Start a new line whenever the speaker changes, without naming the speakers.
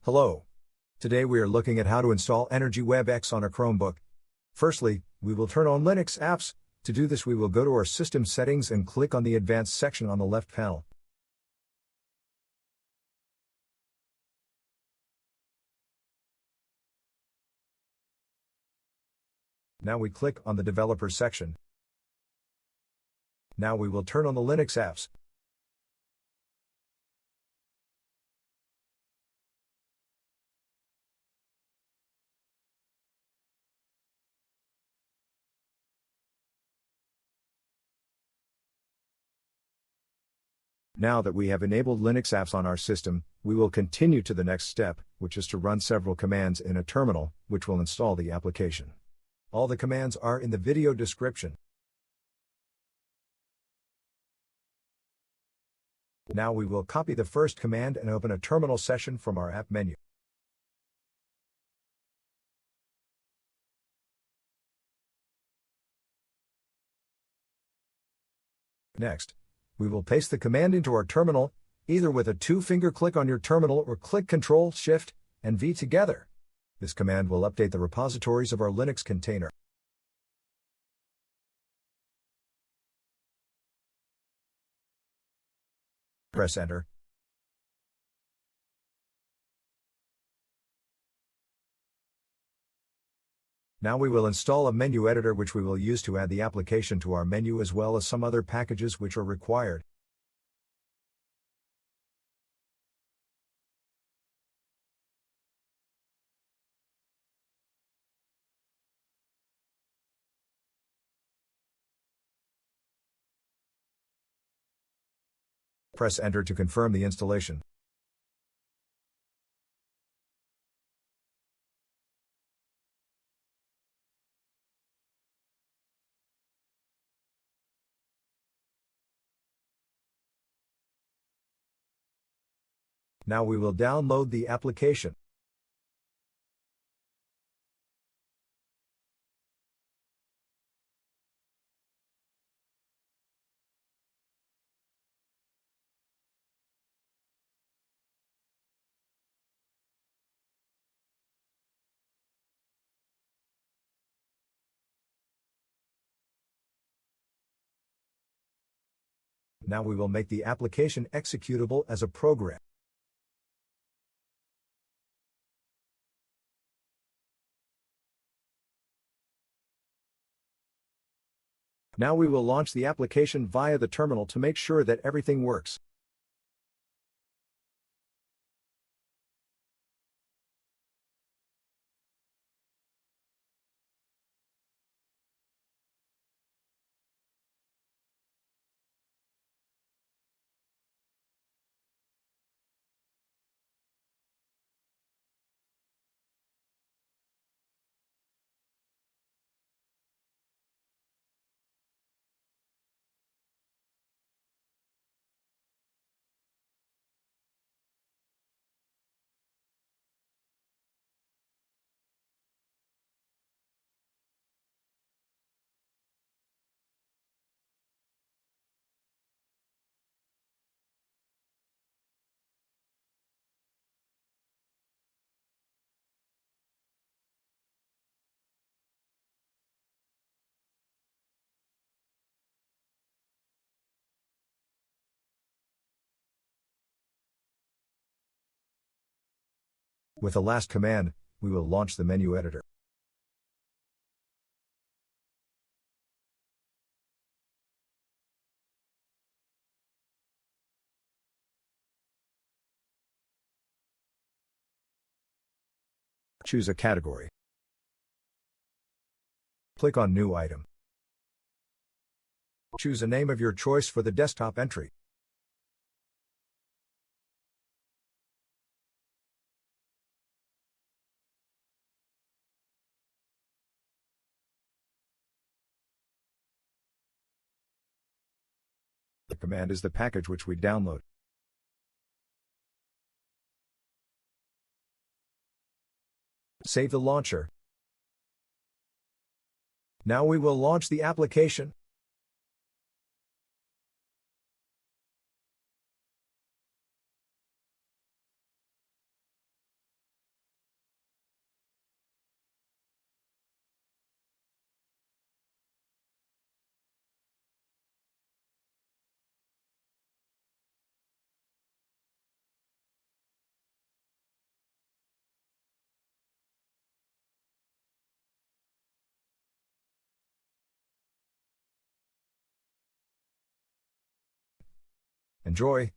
Hello. Today we are looking at how to install Energy WebEx on a Chromebook. Firstly, we will turn on Linux apps. To do this, we will go to our system settings and click on the advanced section on the left panel. Now we click on the developer section. Now we will turn on the Linux apps. Now that we have enabled Linux apps on our system, we will continue to the next step, which is to run several commands in a terminal, which will install the application. All the commands are in the video description. Now we will copy the first command and open a terminal session from our app menu. Next, we will paste the command into our terminal, either with a two-finger click on your terminal or click Ctrl, Shift, and V together. This command will update the repositories of our Linux container. Press Enter. Now we will install a menu editor which we will use to add the application to our menu as well as some other packages which are required. Press Enter to confirm the installation. Now we will download the application. Now we will make the application executable as a program. Now we will launch the application via the terminal to make sure that everything works. With the last command, we will launch the menu editor. Choose a category. Click on New Item. Choose a name of your choice for the desktop entry. The command is the package which we download. Save the launcher. Now we will launch the application. Enjoy!